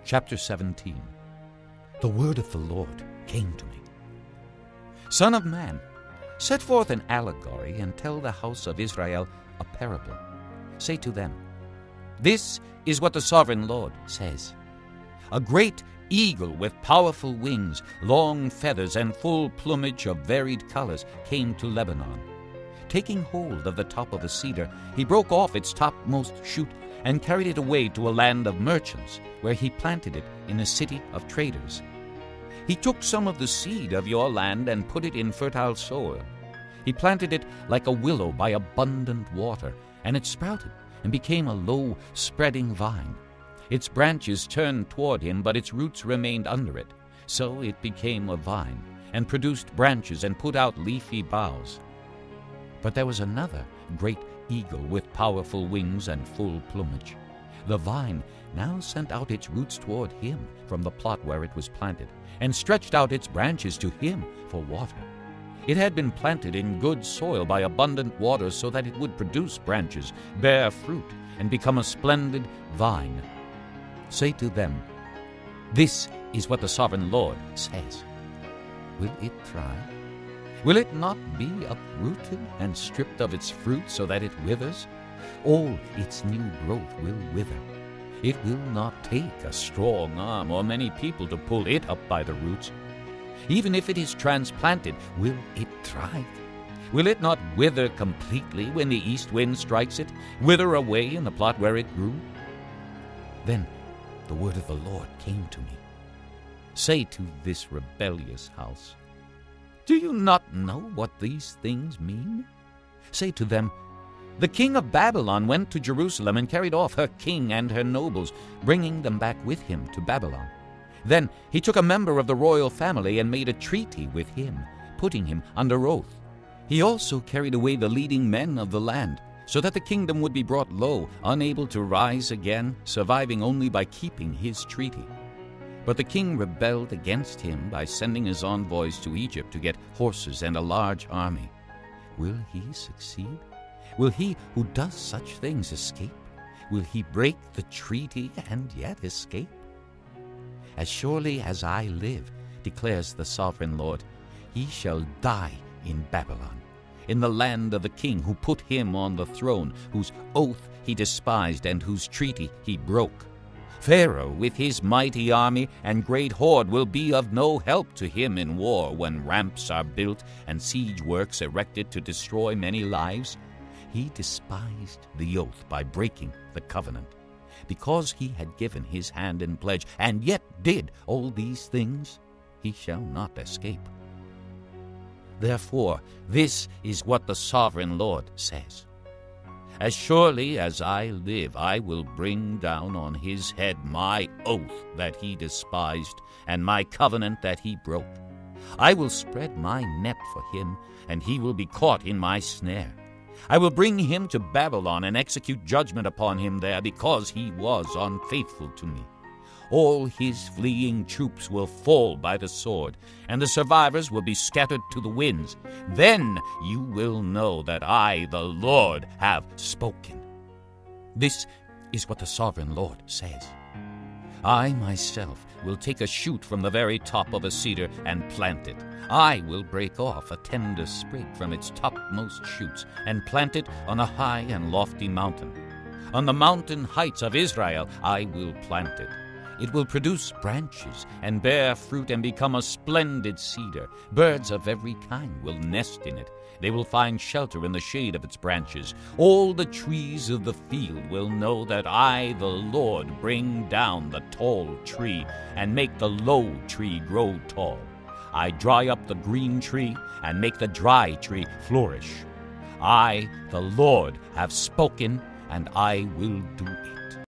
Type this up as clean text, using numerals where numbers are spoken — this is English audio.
Chapter 17. The word of the Lord came to me. Son of man, set forth an allegory and tell the house of Israel a parable. Say to them, this is what the sovereign Lord says. A great eagle with powerful wings, long feathers, and full plumage of varied colors came to Lebanon. Taking hold of the top of a cedar, he broke off its topmost shoot and carried it away to a land of merchants, where he planted it in a city of traders. He took some of the seed of your land and put it in fertile soil. He planted it like a willow by abundant water, and it sprouted and became a low, spreading vine. Its branches turned toward him, but its roots remained under it. So it became a vine, and produced branches and put out leafy boughs. But there was another great eagle with powerful wings and full plumage. The vine now sent out its roots toward him from the plot where it was planted, and stretched out its branches to him for water. It had been planted in good soil by abundant water, so that it would produce branches, bear fruit, and become a splendid vine. Say to them, this is what the sovereign Lord says. Will it thrive? Will it not be uprooted and stripped of its fruit so that it withers? All its new growth will wither. It will not take a strong arm or many people to pull it up by the roots. Even if it is transplanted, will it thrive? Will it not wither completely when the east wind strikes it, wither away in the plot where it grew? Then the word of the Lord came to me. Say to this rebellious house, do you not know what these things mean? Say to them, the king of Babylon went to Jerusalem and carried off her king and her nobles, bringing them back with him to Babylon. Then he took a member of the royal family and made a treaty with him, putting him under oath. He also carried away the leading men of the land, so that the kingdom would be brought low, unable to rise again, surviving only by keeping his treaty. But the king rebelled against him by sending his envoys to Egypt to get horses and a large army. Will he succeed? Will he who does such things escape? Will he break the treaty and yet escape? As surely as I live, declares the sovereign Lord, he shall die in Babylon, in the land of the king who put him on the throne, whose oath he despised and whose treaty he broke. Pharaoh with his mighty army and great horde will be of no help to him in war when ramps are built and siege works erected to destroy many lives. He despised the oath by breaking the covenant. Because he had given his hand in pledge and yet did all these things, he shall not escape. Therefore, this is what the sovereign Lord says. As surely as I live, I will bring down on his head my oath that he despised and my covenant that he broke. I will spread my net for him, and he will be caught in my snare. I will bring him to Babylon and execute judgment upon him there, because he was unfaithful to me. All his fleeing troops will fall by the sword, and the survivors will be scattered to the winds. Then you will know that I, the Lord, have spoken. This is what the sovereign Lord says. I myself will take a shoot from the very top of a cedar and plant it. I will break off a tender sprig from its topmost shoots and plant it on a high and lofty mountain. On the mountain heights of Israel I will plant it. It will produce branches and bear fruit and become a splendid cedar. Birds of every kind will nest in it. They will find shelter in the shade of its branches. All the trees of the field will know that I, the Lord, bring down the tall tree and make the low tree grow tall. I dry up the green tree and make the dry tree flourish. I, the Lord, have spoken, and I will do it.